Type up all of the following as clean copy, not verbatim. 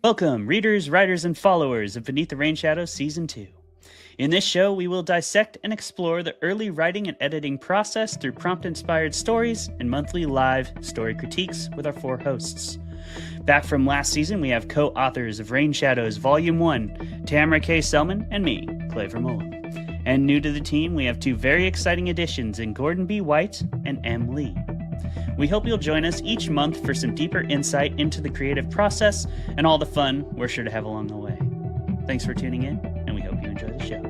Welcome, readers, writers, and followers of Beneath the Rain Shadow Season 2. In this show, we will dissect and explore the early writing and editing process through prompt-inspired stories and monthly live story critiques with our 4 hosts. Back from last season, we have co-authors of Rain Shadows Volume 1, Tamara, Kaye, Sellman, and me, Clay Vermola. And new to the team, we have 2 very exciting additions in Gordon B. White and M. Lee. We hope you'll join us each month for some deeper insight into the creative process and all the fun we're sure to have along the way. Thanks for tuning in, and we hope you enjoy the show.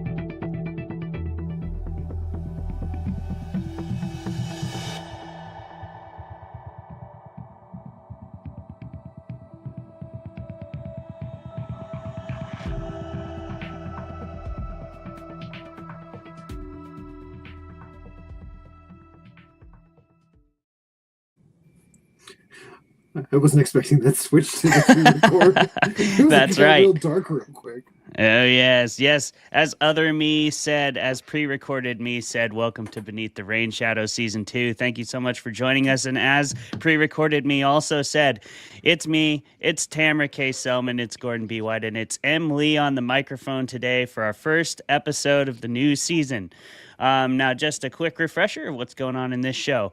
I wasn't expecting that switch to the record. That's right. Real dark real quick. Oh, yes. As other me said, as pre-recorded me said, welcome to Beneath the Rain Shadow Season 2. Thank you so much for joining us. And as pre-recorded me also said, it's me, it's Tamara, Kaye, Sellman, it's Gordon B. White, and it's M. Lee on the microphone today for our first episode of the new season. Now, just a quick refresher of what's going on in this show.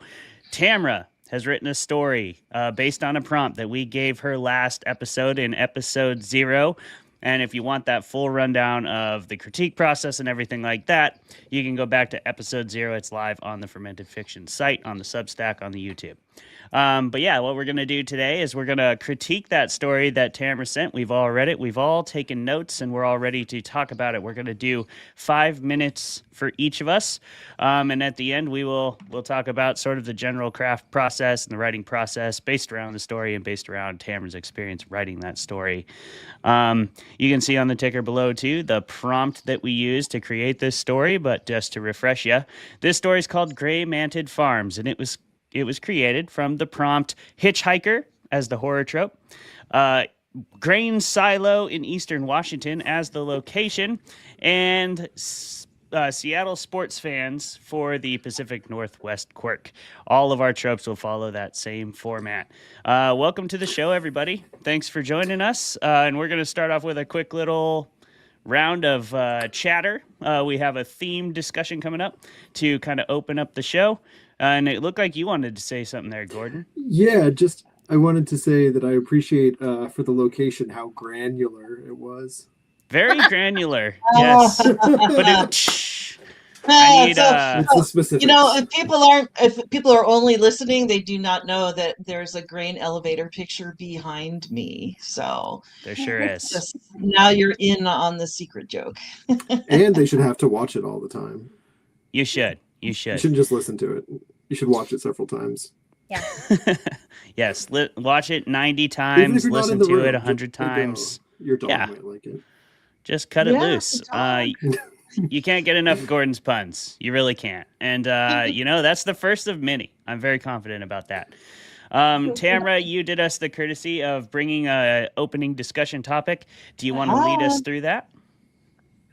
Tamara has written a story based on a prompt that we gave her last episode in episode 0. And if you want that full rundown of the critique process and everything like that, you can go back to episode 0. It's live on the Fermented Fiction site, on the Substack, on the YouTube. But yeah, what we're going to do today is we're going to critique that story that Tamara sent. We've all read it. We've all taken notes, and we're all ready to talk about it. We're going to do 5 minutes for each of us. And at the end, we'll talk about sort of the general craft process and the writing process based around the story and based around Tamara's experience writing that story. You can see on the ticker below, too, the prompt that we used to create this story. But just to refresh you, this story is called Mantid Farms, and it was created from the prompt Hitchiker as the horror trope, grain silo in eastern Washington as the location, and Seattle sports fans for the Pacific Northwest quirk. All of our tropes will follow that same format. Welcome to the show, everybody. Thanks for joining us. And we're going to start off with a quick little round of chatter. We have a theme discussion coming up to kind of open up the show. And it looked like you wanted to say something there, Gordon. Yeah, I wanted to say that I appreciate for the location how granular it was. Very granular, yes. But I need it's the specifics. You know, if people are only listening, they do not know that there's a grain elevator picture behind me. So there sure is. Now you're in on the secret joke. And they should have to watch it all the time. You should. You shouldn't just listen to it. You should watch it several times. Yeah. Yes, watch it 90 times, listen to it 100 times. Your dog might like it. Just cut it loose. You can't get enough Gordon's puns. You really can't. And, that's the first of many. I'm very confident about that. Tamara, you did us the courtesy of bringing an opening discussion topic. Do you want to lead us through that?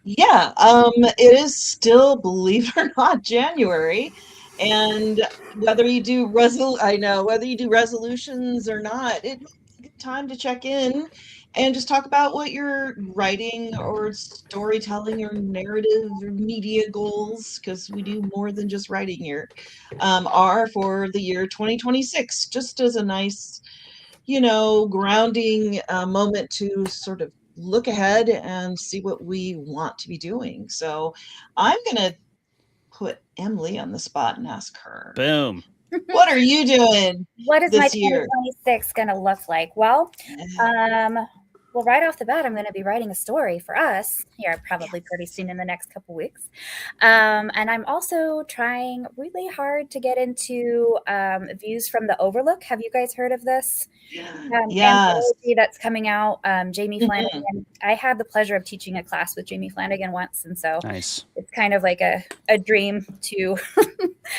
Yeah, it is still, believe it or not, January, and whether you do resolutions or not, it's time to check in and just talk about what your writing or storytelling or narrative or media goals, because we do more than just writing here, are for the year 2026, just as a nice, grounding moment to sort of look ahead and see what we want to be doing. So I'm going to put Emily on the spot and ask her. Boom. What are you doing? What is my year? 2026 going to look like? Well, right off the bat, I'm going to be writing a story for us here probably pretty soon in the next couple weeks. And I'm also trying really hard to get into Views from the Overlook. Have you guys heard of this? Yes. Anthology that's coming out. Jamie Flanagan. I had the pleasure of teaching a class with Jamie Flanagan once. And so nice. It's kind of like a dream to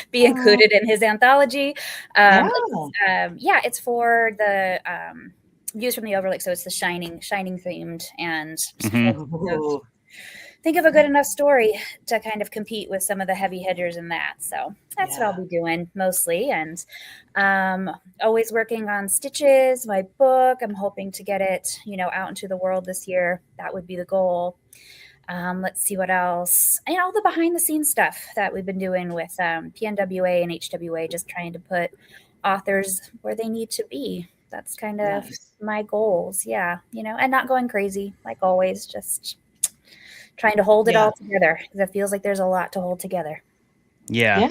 be included in his anthology. It's for the Views from the Overlook, so it's the Shining themed, and think of a good enough story to kind of compete with some of the heavy hitters in that. So that's what I'll be doing mostly. And always working on Stitches, my book. I'm hoping to get it, out into the world this year. That would be the goal. Let's see what else. And all the behind the scenes stuff that we've been doing with PNWA and HWA, just trying to put authors where they need to be. That's kind of my goals. Yeah. And not going crazy like always, just trying to hold it all together because it feels like there's a lot to hold together. Yeah.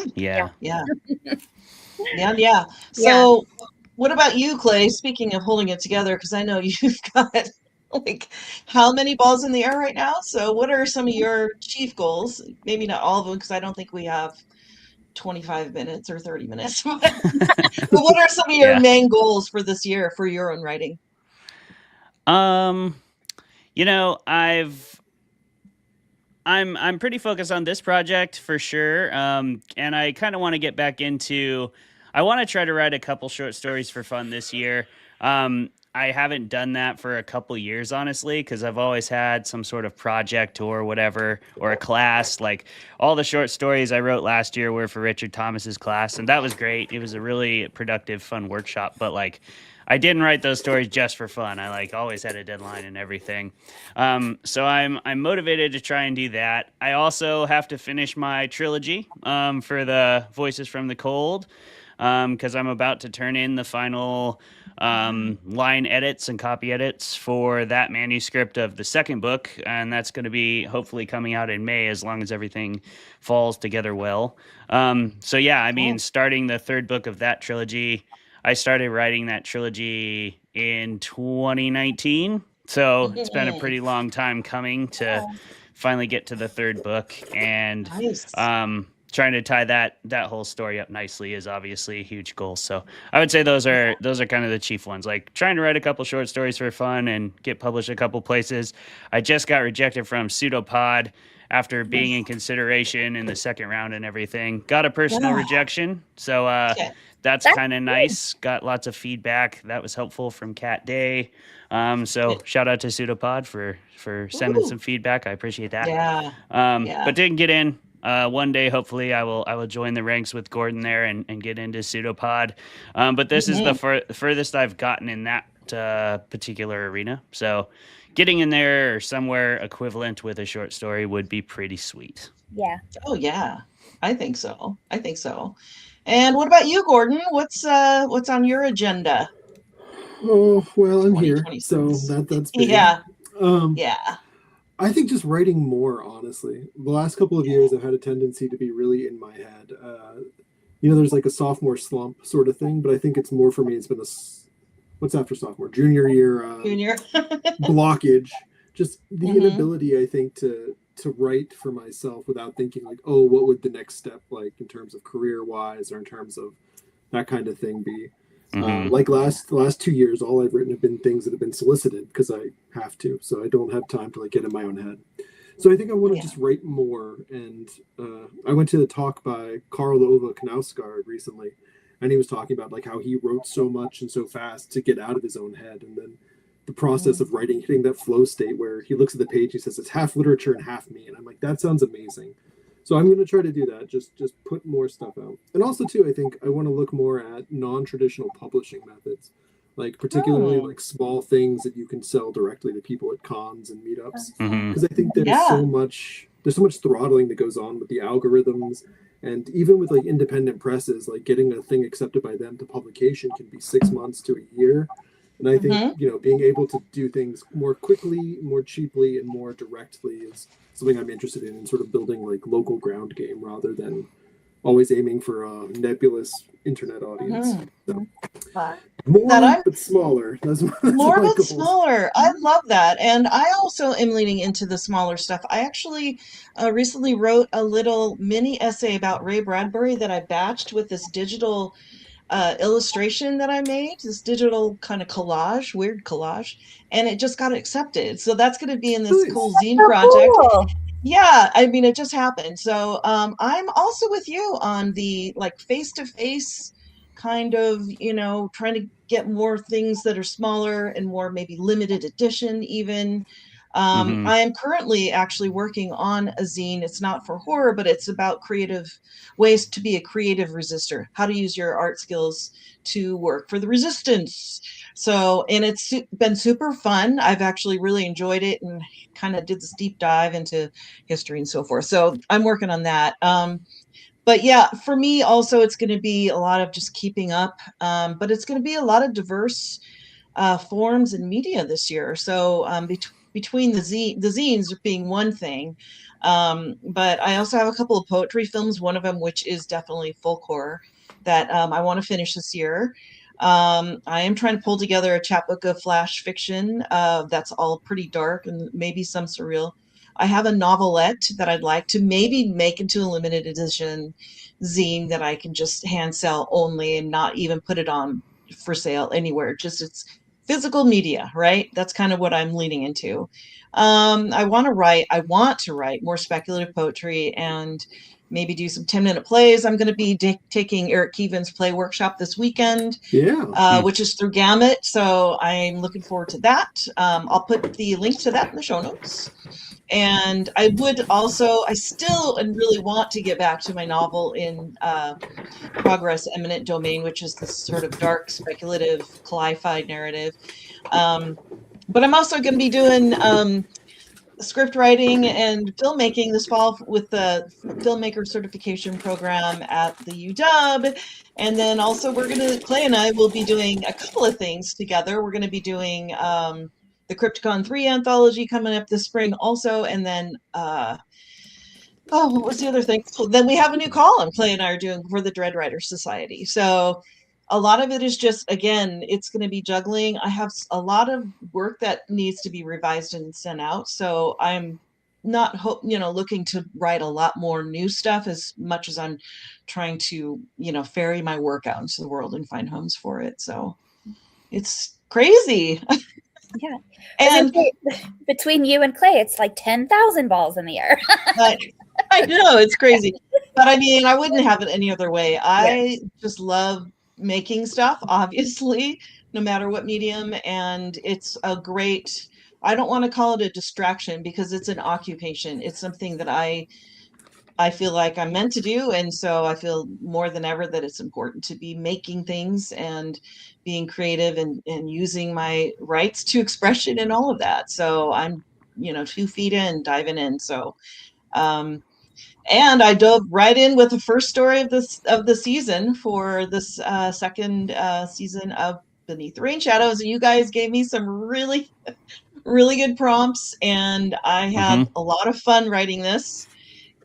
So what about you, Clay? Speaking of holding it together, because I know you've got like how many balls in the air right now? So what are some of your chief goals? Maybe not all of them, because I don't think we have 25 minutes or 30 minutes. But what are some of your main goals for this year for your own writing? I'm pretty focused on this project for sure. And I kind of want to get back into, I want to try to write a couple short stories for fun this year. I haven't done that for a couple years, honestly, because I've always had some sort of project or whatever, or a class. Like all the short stories I wrote last year were for Richard Thomas's class, and that was great. It was a really productive, fun workshop, but like I didn't write those stories just for fun. I like always had a deadline and everything. So I'm motivated to try and do that. I also have to finish my trilogy for the Voices from the Cold, because I'm about to turn in the final line edits and copy edits for that manuscript of the second book, and that's going to be hopefully coming out in May as long as everything falls together well. So yeah, I mean, starting the third book of that trilogy, I started writing that trilogy in 2019, so it's been a pretty long time coming to finally get to the third book, and trying to tie that whole story up nicely is obviously a huge goal. So I would say those are kind of the chief ones, like trying to write a couple short stories for fun and get published a couple places. I just got rejected from Pseudopod after being in consideration in the second round and everything. Got a personal rejection, so that's kind of nice. Got lots of feedback that was helpful from Kat Day. So shout out to Pseudopod for sending some feedback. I appreciate that. But didn't get in. One day, hopefully, I will join the ranks with Gordon there and get into Pseudopod. But this is the furthest I've gotten in that particular arena. So getting in there or somewhere equivalent with a short story would be pretty sweet. Yeah. Oh, yeah. I think so. And what about you, Gordon? What's on your agenda? Oh, well, I'm here. So that's big. Yeah. I think just writing more, honestly. The last couple of years, I've had a tendency to be really in my head. There's like a sophomore slump sort of thing, but I think it's more for me. It's been what's after sophomore? Junior year blockage. Just the inability, I think, to write for myself without thinking like, oh, what would the next step like in terms of career-wise or in terms of that kind of thing be? Like the last 2 years, all I've written have been things that have been solicited because I have to, so I don't have time to like get in my own head. So I think I want to just write more. And I went to the talk by Karl Ove Knausgaard recently, and he was talking about like how he wrote so much and so fast to get out of his own head, and then the process of writing, hitting that flow state where he looks at the page, he says it's half literature and half me, and I'm like, that sounds amazing. So I'm going to try to do that, just put more stuff out. And also, too, I think I want to look more at non-traditional publishing methods, like particularly like small things that you can sell directly to people at cons and meetups. Because I think there's so much throttling that goes on with the algorithms. And even with like independent presses, like getting a thing accepted by them to publication can be 6 months to a year. And I think, being able to do things more quickly, more cheaply, and more directly is something I'm interested in sort of building like local ground game rather than always aiming for a nebulous internet audience. So, more but smaller. That's more but smaller. I love that. And I also am leaning into the smaller stuff. I actually recently wrote a little mini essay about Ray Bradbury that I batched with this digital illustration that I made, this digital kind of weird collage, and it just got accepted. So that's going to be in this cool zine project. Cool. Yeah, I mean, it just happened. So I'm also with you on the like face-to-face kind of, trying to get more things that are smaller and more maybe limited edition even. Mhm. I am currently actually working on a zine. It's not for horror, but it's about creative ways to be a creative resistor, how to use your art skills to work for the resistance. So, and it's been super fun. I've actually really enjoyed it and kind of did this deep dive into history and so forth. So I'm working on that. But yeah, for me also, it's going to be a lot of just keeping up, but it's going to be a lot of diverse forms and media this year. So between the zines being one thing, but I also have a couple of poetry films, one of them which is definitely folk horror that I want to finish this year. I am trying to pull together a chapbook of flash fiction that's all pretty dark and maybe some surreal. I have a novelette that I'd like to maybe make into a limited edition zine that I can just hand sell only and not even put it on for sale anywhere. Just it's physical media, right? That's kind of what I'm leaning into. I want to write more speculative poetry and maybe do some 10-minute plays. I'm going to be taking Eric Keevan's play workshop this weekend, which is through Gamut. So I'm looking forward to that. I'll put the link to that in the show notes. And I still and really want to get back to my novel in progress, Eminent Domain, which is this sort of dark, speculative, cli-fi narrative. But I'm also going to be doing script writing and filmmaking this fall with the filmmaker certification program at the UW. And then also Clay and I will be doing a couple of things together. We're going to be doing the Crypticon 3 anthology coming up this spring also. And then, what was the other thing? So then we have a new column Clay and I are doing for the Dread Writer Society. So a lot of it is just, again, it's going to be juggling. I have a lot of work that needs to be revised and sent out. So I'm not looking to write a lot more new stuff as much as I'm trying to, ferry my work out into the world and find homes for it. So it's crazy. Yeah. And between you and Clay, it's like 10,000 balls in the air. I know, it's crazy. But I mean, I wouldn't have it any other way. I just love making stuff, obviously, no matter what medium. And it's a great, I don't want to call it a distraction because it's an occupation. It's something that I feel like I'm meant to do. And so I feel more than ever that it's important to be making things and being creative and using my rights to expression and all of that. So I'm, 2 feet in, diving in. So, and I dove right in with the first story of the season for this second season of Beneath the Rain Shadows. And you guys gave me some really, really good prompts. And I had a lot of fun writing this.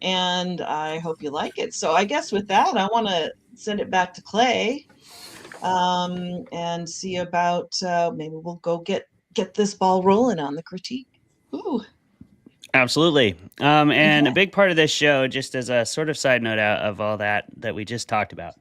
And I hope you like it. So I guess with that, I want to send it back to Clay and see about maybe we'll go get this ball rolling on the critique. Ooh. Absolutely. And a big part of this show, just as a sort of side note out of all that we just talked about,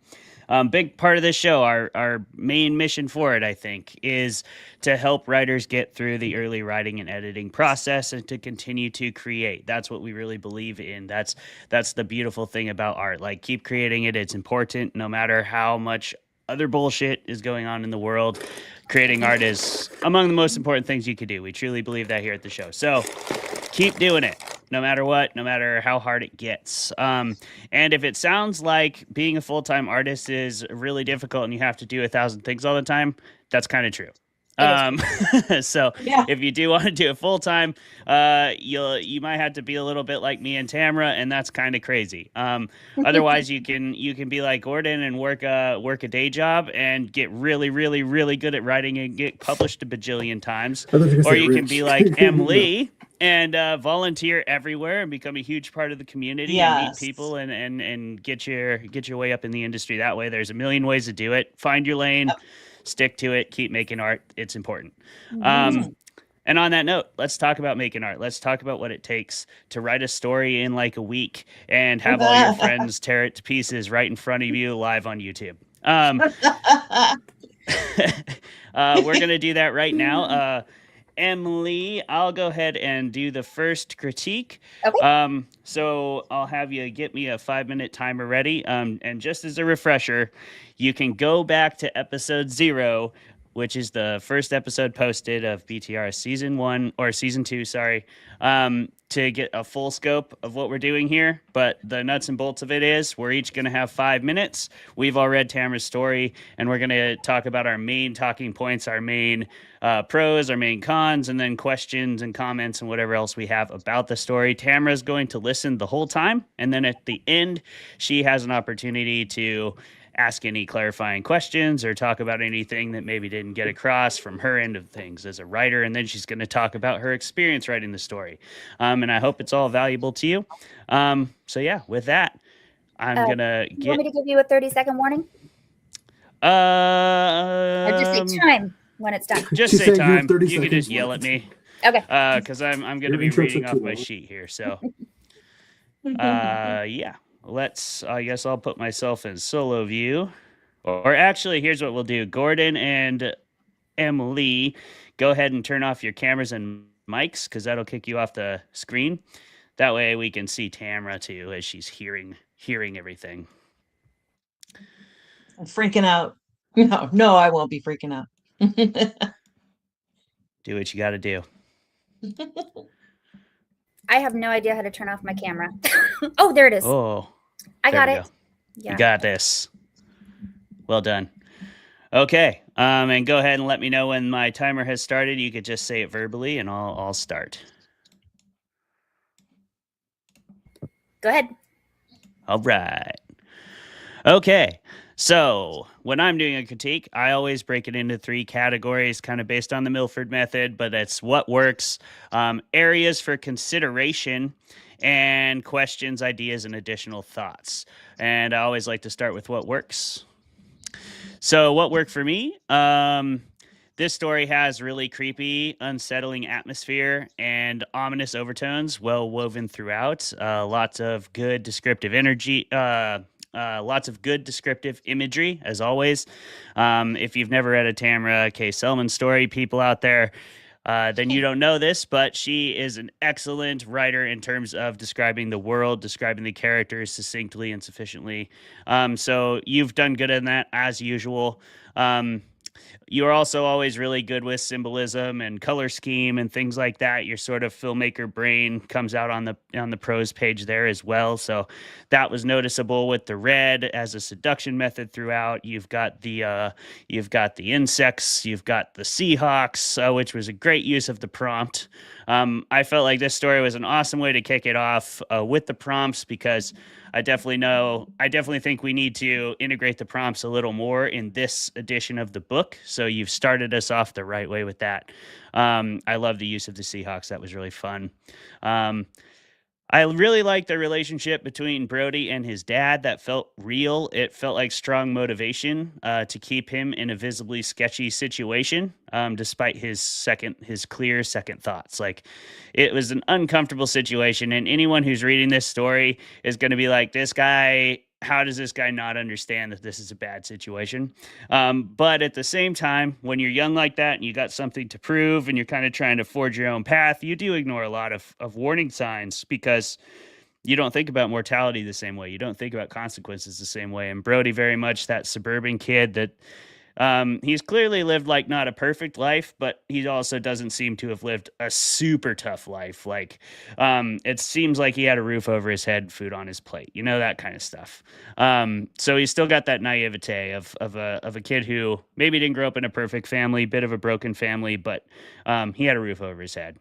big part of this show, our main mission for it, I think, is to help writers get through the early writing and editing process and to continue to create. That's what we really believe in. That's the beautiful thing about art. Like, keep creating it. It's important no matter how much other bullshit is going on in the world. Creating art is among the most important things you could do. We truly believe that here at the show. So keep doing it, no matter what, no matter how hard it gets. And if it sounds like being a full-time artist is really difficult and you have to do 1,000 things all the time, that's kind of true. So if you do want to do it full time, you might have to be a little bit like me and Tamara, and that's kind of crazy. Otherwise, you can be like Gordon and work a day job and get really, really, really good at writing and get published a bajillion times. Or you can be like Emily and volunteer everywhere and become a huge part of the community and meet people and get your way up in the industry that way. There's a million ways to do it. Find your lane. Stick to it. Keep making art. It's important. And on that note, let's talk about making art. Let's talk about what it takes to write a story in like a week and have all your friends tear it to pieces right in front of you live on YouTube. We're going to do that right now. Emily, I'll go ahead and do the first critique. Okay. So I'll have you get me a 5-minute timer ready. And just as a refresher, you can go back to episode 0 which is the first episode posted of BTRS season 1 or season 2, sorry, to get a full scope of what we're doing here. But the nuts and bolts of it is we're each going to have 5 minutes. We've all read Tamara's story, and we're going to talk about our main talking points, our main pros, our main cons, and then questions and comments and whatever else we have about the story. Tamara's going to listen the whole time, and then at the end, she has an opportunity to ask any clarifying questions or talk about anything that maybe didn't get across from her end of things as a writer. And then she's going to talk about her experience writing the story. And I hope it's all valuable to you. So yeah, with that, I'm going to get... You want me to give you a 30-second warning? Or just say time when it's done. Just say time. You can just yell at me. Okay. Because I'm going to be reading off my sheet here. So yeah. I guess I'll put myself in solo view. Or actually, here's what we'll do. Gordon and Emily, go ahead and turn off your cameras and mics, because that'll kick you off the screen. That way we can see Tamara too, as she's hearing everything. I'm freaking out. No, I won't be freaking out. Do what you got to do. I have no idea how to turn off my camera. Oh, there it is. Oh, I got it. Yeah. You got this. Well done. Okay. And go ahead and let me know when my timer has started. You could just say it verbally and I'll start. Go ahead. All right. Okay. So when I'm doing a critique, I always break it into 3 categories, kind of based on the Milford method, but it's what works, areas for consideration, and questions, ideas, and additional thoughts. And I always like to start with what works. So what worked for me? This story has really creepy, unsettling atmosphere and ominous overtones well woven throughout. Lots of good descriptive energy. Lots of good descriptive imagery, as always. If you've never read a Tamara Kaye Sellman story, people out there, then you don't know this, but she is an excellent writer in terms of describing the world, describing the characters succinctly and sufficiently. So you've done good in that, as usual. You are also always really good with symbolism and color scheme and things like that. Your sort of filmmaker brain comes out on the prose page there as well. So that was noticeable with the red as a seduction method throughout. You've got the insects, you've got the Seahawks, which was a great use of the prompt. I felt like this story was an awesome way to kick it off with the prompts, because I definitely think we need to integrate the prompts a little more in this edition of the book. So you've started us off the right way with that. I love the use of the Seahawks. That was really fun. I really liked the relationship between Brody and his dad. That felt real. It felt like strong motivation to keep him in a visibly sketchy situation, despite his clear second thoughts. Like, it was an uncomfortable situation, and anyone who's reading this story is going to be like, this guy, how does this guy not understand that this is a bad situation? But at the same time, when you're young like that and you got something to prove and you're kind of trying to forge your own path, you do ignore a lot of warning signs, because you don't think about mortality the same way. You don't think about consequences the same way. And Brody, very much that suburban kid that he's clearly lived like not a perfect life, but he also doesn't seem to have lived a super tough life. Like, it seems like he had a roof over his head, food on his plate, that kind of stuff. So he's still got that naivete of a kid who maybe didn't grow up in a perfect family, bit of a broken family, but he had a roof over his head.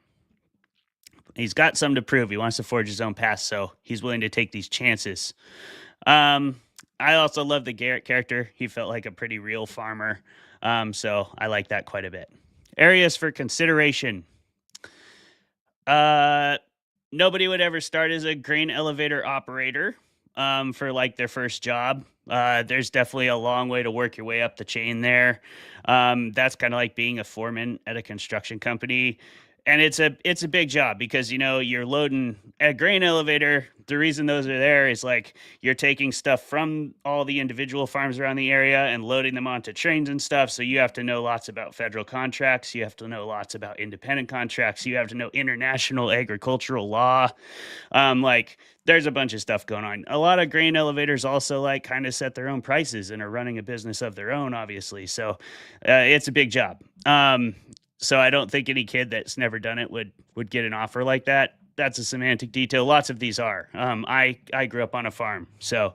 He's got something to prove. He wants to forge his own path, so he's willing to take these chances. I also love the Garrett character. He felt like a pretty real farmer. So I like that quite a bit. Areas for consideration. Nobody would ever start as a grain elevator operator for like their first job. There's definitely a long way to work your way up the chain there. That's kind of like being a foreman at a construction company. And it's a big job, because, you're loading a grain elevator. The reason those are there is like you're taking stuff from all the individual farms around the area and loading them onto trains and stuff. So you have to know lots about federal contracts. You have to know lots about independent contracts. You have to know international agricultural law. Like, there's a bunch of stuff going on. A lot of grain elevators also like kind of set their own prices and are running a business of their own, obviously. So It's a big job. So I don't think any kid that's never done it would get an offer like that. That's a semantic detail. Lots of these are. I grew up on a farm, so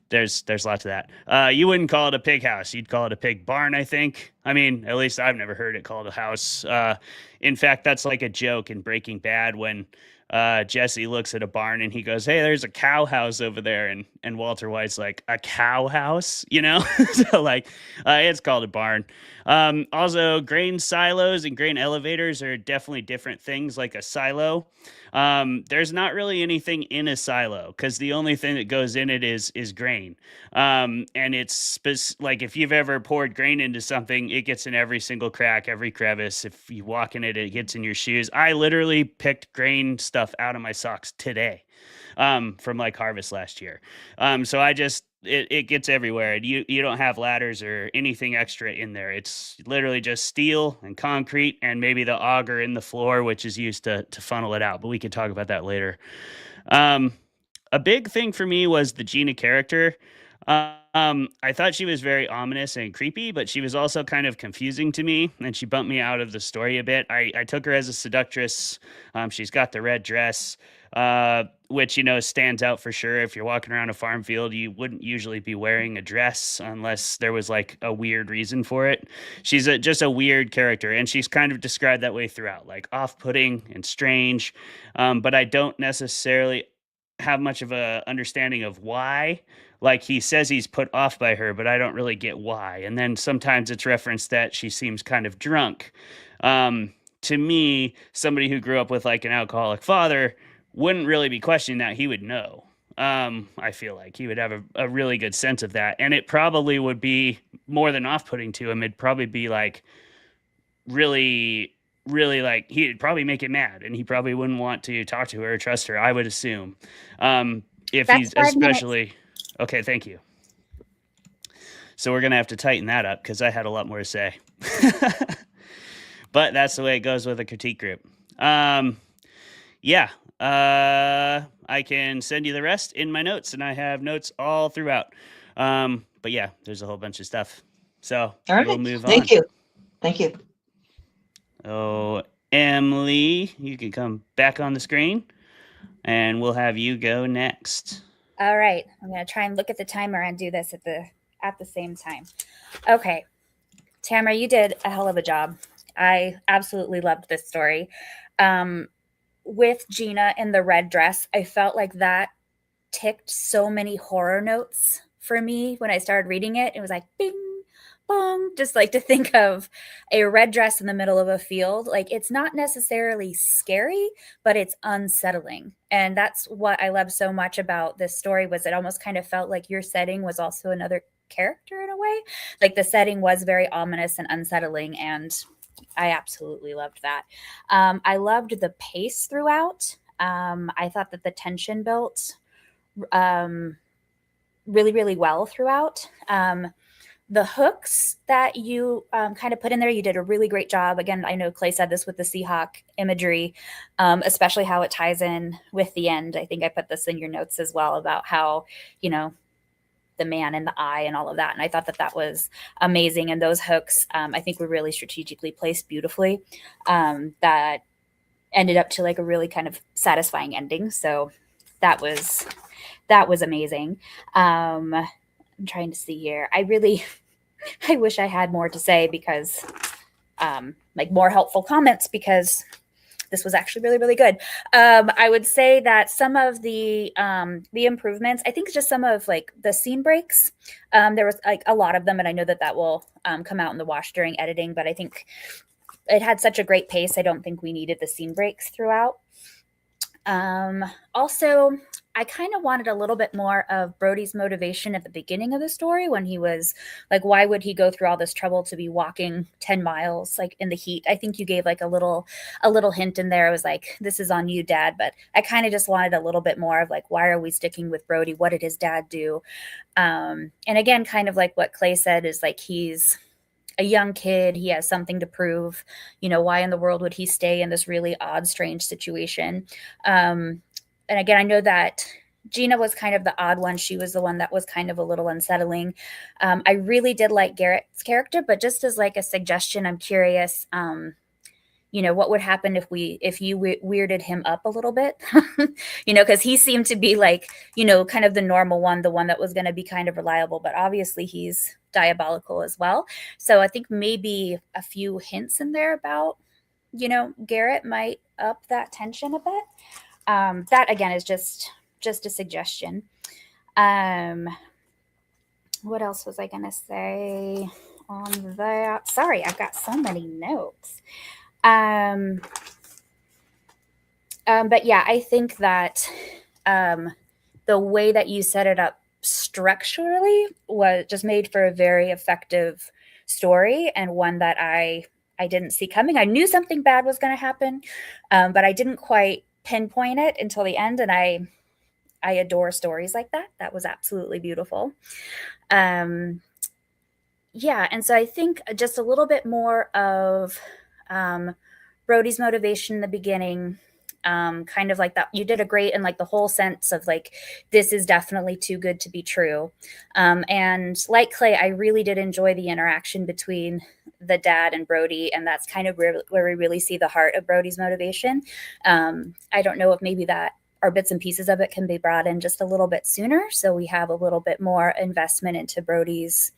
there's lots of that. You wouldn't call it a pig house. You'd call it a pig barn, I think. I mean, at least I've never heard it called a house. In fact, that's like a joke in Breaking Bad when Jesse looks at a barn and he goes, "Hey, there's a cow house over there," and Walter White's like, "A cow house?" You know? So like, it's called a barn. Also, grain silos and grain elevators are definitely different things. Like a silo, there's not really anything in a silo because the only thing that goes in it is grain. And it's like if you've ever poured grain into something, it gets in every single crack, every crevice. If you walk in it, it gets in your shoes. I literally picked grain stuff out of my socks today, from like harvest last year. So it gets everywhere. And you don't have ladders or anything extra in there. It's literally just steel and concrete and maybe the auger in the floor, which is used to funnel it out. But we could talk about that later. A big thing for me was the Gina character. I thought she was very ominous and creepy, but she was also kind of confusing to me, and she bumped me out of the story a bit. I took her as a seductress. She's got the red dress, which, stands out for sure. If you're walking around a farm field, you wouldn't usually be wearing a dress unless there was like a weird reason for it. She's just a weird character, and she's kind of described that way throughout, like off-putting and strange. But I don't necessarily have much of a understanding of why. Like he says he's put off by her, but I don't really get why. And then sometimes it's referenced that she seems kind of drunk. To me, somebody who grew up with like an alcoholic father wouldn't really be questioning that. He would know. I feel like he would have a really good sense of that. And it probably would be more than off-putting to him. It'd probably be like really like he'd probably make it mad, and he probably wouldn't want to talk to her or trust her, I would assume. If That's he's 5 minutes. especially okay, thank you. So we're gonna have to tighten that up because I had a lot more to say. But that's the way it goes with a critique group. Yeah. I can send you the rest in my notes, and I have notes all throughout. But yeah, there's a whole bunch of stuff. So All right. we'll move on. Thank you. Thank you. Oh, Emily, you can come back on the screen, and we'll have you go next. All right, I'm going to try and look at the timer and do this at the same time. Okay, Tamara, you did a hell of a job. I absolutely loved this story. With Gina in the red dress, I felt like that ticked so many horror notes for me when I started reading it. It was like, bing, bong, just like to think of a red dress in the middle of a field. Like it's not necessarily scary, but it's unsettling. And that's what I love so much about this story was it almost kind of felt like your setting was also another character in a way. Like the setting was very ominous and unsettling, and I absolutely loved that. I loved the pace throughout. I thought that the tension built really, really well throughout. The hooks that you kind of put in there, you did a really great job. Again, I know Clay said this with the Seahawk imagery, especially how it ties in with the end. I think I put this in your notes as well about how, the man in the eye and all of that. And I thought that that was amazing. And those hooks, I think were really strategically placed beautifully. That ended up to like a really kind of satisfying ending. So that was amazing. I'm trying to see here. I wish I had more to say because like more helpful comments because this was actually really, really good. I would say that some of the improvements, I think just some of like the scene breaks, there was like a lot of them, and I know that will come out in the wash during editing, but I think it had such a great pace. I don't think we needed the scene breaks throughout. Also, I kind of wanted a little bit more of Brody's motivation at the beginning of the story when he was like, why would he go through all this trouble to be walking 10 miles like in the heat? I think you gave like a little hint in there. I was like, this is on you, Dad. But I kind of just wanted a little bit more of like, why are we sticking with Brody? What did his dad do? And again, kind of like what Clay said is like, he's a young kid. He has something to prove. Why in the world would he stay in this really odd, strange situation? And again, I know that Gina was kind of the odd one. She was the one that was kind of a little unsettling. I really did like Garrett's character, but just as like a suggestion, I'm curious, what would happen if you weirded him up a little bit, because he seemed to be like, kind of the normal one, the one that was going to be kind of reliable, but obviously he's diabolical as well. So I think maybe a few hints in there about, Garrett might up that tension a bit. That again is just a suggestion. What else was I going to say on that? Sorry, I've got so many notes. But yeah, I think that the way that you set it up structurally was just made for a very effective story, and one that I didn't see coming. I knew something bad was going to happen, but I didn't quite pinpoint it until the end, and I adore stories like that. That was absolutely beautiful. Yeah, and so I think just a little bit more of Brody's motivation in the beginning, kind of like that. You did a great, and like the whole sense of like, this is definitely too good to be true. And like Clay, I really did enjoy the interaction between the dad and Brody, and that's kind of where we really see the heart of Brody's motivation. I don't know if maybe that our bits and pieces of it can be brought in just a little bit sooner, so we have a little bit more investment into Brody's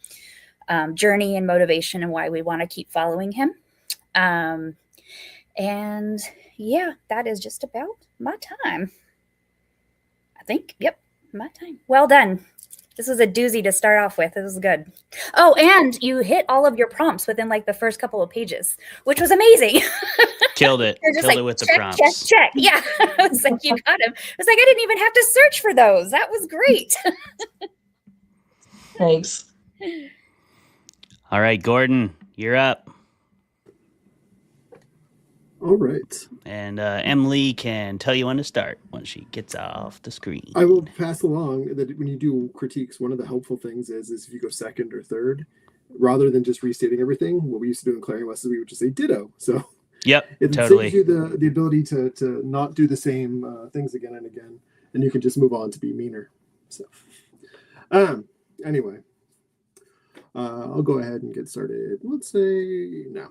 journey and motivation and why we want to keep following him. And yeah, that is just about my time. I think, yep, my time. Well done. This was a doozy to start off with. It was good. Oh, and you hit all of your prompts within like the first couple of pages, which was amazing. Killed it. Killed it with the prompts. Check. Yeah. I was like, you got him. I was like, I didn't even have to search for those. That was great. Thanks. All right, Gordon, you're up. All right. And Emily can tell you when to start once she gets off the screen. I will pass along that when you do critiques, one of the helpful things is if you go second or third, rather than just restating everything, what we used to do in Clarion West is we would just say ditto. So yep, it totally. saves you the ability to not do the same things again and again, and you can just move on to be meaner. So anyway, I'll go ahead and get started. Let's say now.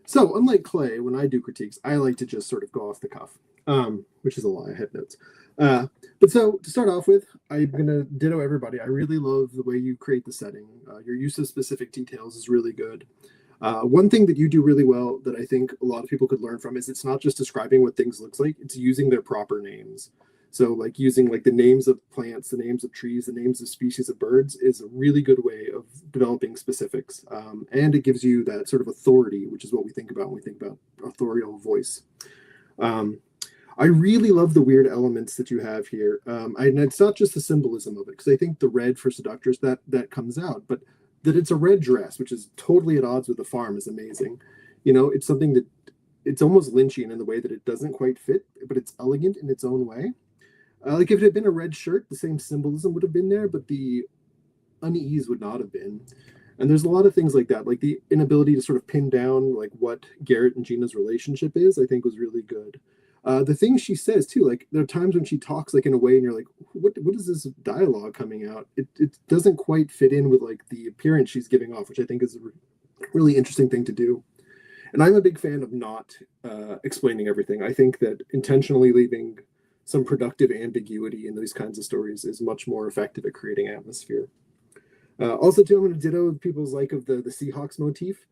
So unlike Clay, when I do critiques, I like to just sort of go off the cuff, which is a lie. I had notes. But so to start off with, I'm going to ditto everybody. I really love the way you create the setting. Your use of specific details is really good. One thing that you do really well that I think a lot of people could learn from is it's not just describing what things looks like, it's using their proper names. So like using like the names of plants, the names of trees, the names of species of birds is a really good way of developing specifics. And it gives you that sort of authority, which is what we think about when we think about authorial voice. I really love the weird elements that you have here. And it's not just the symbolism of it, because I think the red for seductors, that comes out, but that it's a red dress, which is totally at odds with the farm, is amazing. It's something that it's almost Lynchian in the way that it doesn't quite fit, but it's elegant in its own way. Like if it had been a red shirt, the same symbolism would have been there, but the unease would not have been. And there's a lot of things like that, like the inability to sort of pin down like what Garrett and Gina's relationship is, I think was really good. The things she says too, like there are times when she talks like in a way and you're like, what is this dialogue coming out? It doesn't quite fit in with like the appearance she's giving off, which I think is a really interesting thing to do. And I'm a big fan of not explaining everything. I think that intentionally leaving some productive ambiguity in these kinds of stories is much more effective at creating atmosphere. Also, too, I'm going to ditto people's like of the Seahawks motif.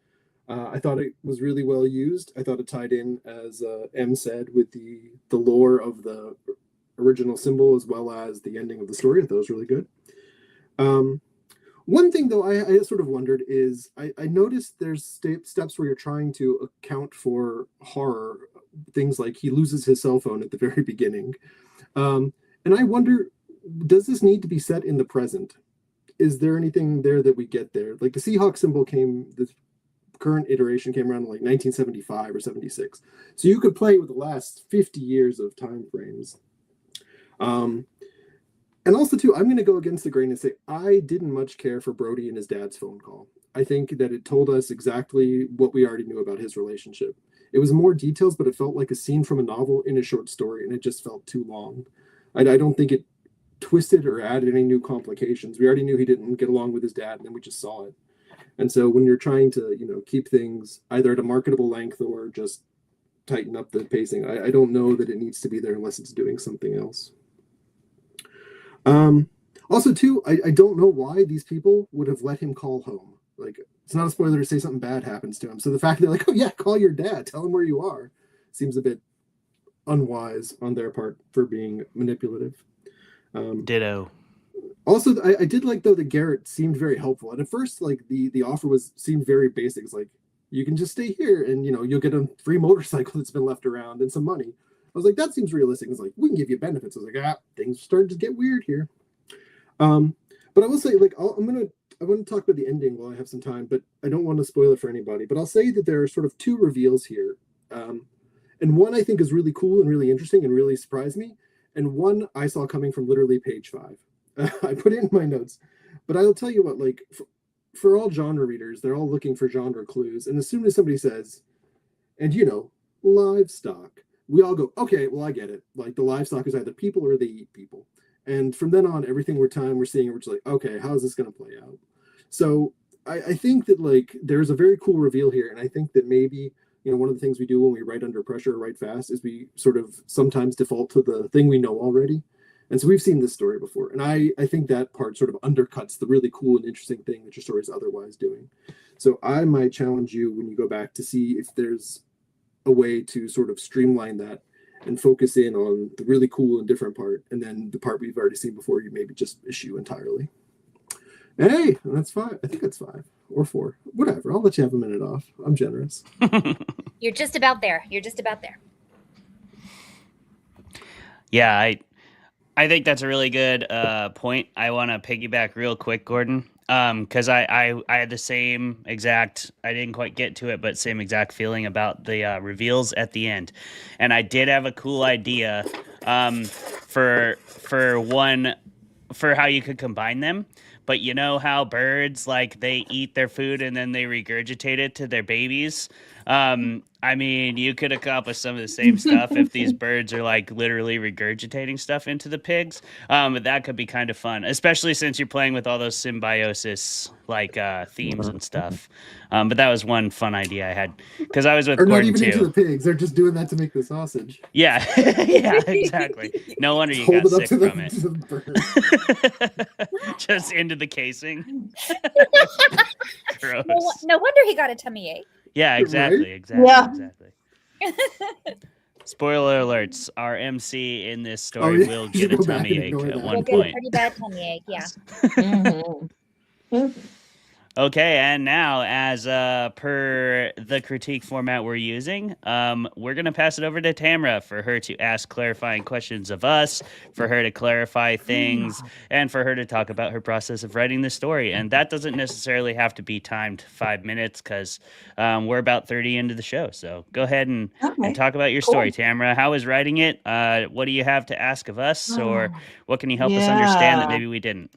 I thought it was really well used. I thought it tied in, as M said, with the lore of the original symbol as well as the ending of the story. I thought it was really good. One thing, though, I sort of wondered is I noticed there's steps where you're trying to account for horror. Things like he loses his cell phone at the very beginning. And I wonder, does this need to be set in the present? Is there anything there that we get there? Like the Seahawk symbol the current iteration came around in like 1975 or 76. So you could play with the last 50 years of time frames. And also, too, I'm going to go against the grain and say I didn't much care for Brody and his dad's phone call. I think that it told us exactly what we already knew about his relationship. It was more details, but it felt like a scene from a novel in a short story, and it just felt too long. I don't think it twisted or added any new complications. We already knew he didn't get along with his dad, and then we just saw it. And so when you're trying to, keep things either at a marketable length or just tighten up the pacing, I don't know that it needs to be there unless it's doing something else. Also, too, I don't know why these people would have let him call home. Like, it's not a spoiler to say something bad happens to him. So the fact that they're like, oh yeah, call your dad, tell him where you are, seems a bit unwise on their part for being manipulative. Ditto. Also, I did like, though, that Garrett seemed very helpful. And at first, like, the offer seemed very basic. It's like, you can just stay here and, you'll get a free motorcycle that's been left around and some money. I was like, that seems realistic. It's like, we can give you benefits. I was like, things are starting to get weird here. But I will say, like, I want to talk about the ending while I have some time, but I don't want to spoil it for anybody. But I'll say that there are sort of two reveals here. And one I think is really cool and really interesting and really surprised me. And one I saw coming from literally page 5. I put it in my notes. But I'll tell you what, like, for all genre readers, they're all looking for genre clues. And as soon as somebody says, and livestock, we all go, okay, well, I get it. Like, the livestock is either people or they eat people. And from then on, everything we're seeing, we're just like, okay, how is this going to play out? So I think that, like, there's a very cool reveal here. And I think that maybe, one of the things we do when we write under pressure or write fast is we sort of sometimes default to the thing we know already. And so we've seen this story before. And I think that part sort of undercuts the really cool and interesting thing that your story is otherwise doing. So I might challenge you when you go back to see if there's a way to sort of streamline that and focus in on the really cool and different part. And then the part we've already seen before, you maybe just issue entirely. Hey, that's 5. I think that's 5 or 4. Whatever. I'll let you have a minute off. I'm generous. You're just about there. Yeah, I think that's a really good point. I want to piggyback real quick, Gordon, because I had the same exact, I didn't quite get to it, but same exact feeling about the reveals at the end. And I did have a cool idea for how you could combine them. But you know how birds, like, they eat their food and then they regurgitate it to their babies? I mean, you could accomplish some of the same stuff if these birds are, like, literally regurgitating stuff into the pigs. But that could be kind of fun, especially since you're playing with all those symbiosis, like, themes and stuff. But that was one fun idea I had, because I was with Gordon, not even too. into the pigs. They're just doing that to make the sausage. Yeah, yeah, exactly. No wonder you got sick from it. Just into the casing. Gross. No wonder he got a tummy ache. Yeah, exactly, Right? exactly. Spoiler alerts, our MC in this story will get a tummy ache at one Get a point. pretty bad tummy ache, yeah. Mm-hmm. Okay, and now, as per the critique format we're using, we're going to pass it over to Tamara for her to ask clarifying questions of us, for her to clarify things, and for her to talk about her process of writing the story. And that doesn't necessarily have to be timed 5 minutes, because we're about 30 into the show. So go ahead and talk about your story, Tamara. How is writing it? What do you have to ask of us? Or what can you help us understand that maybe we didn't?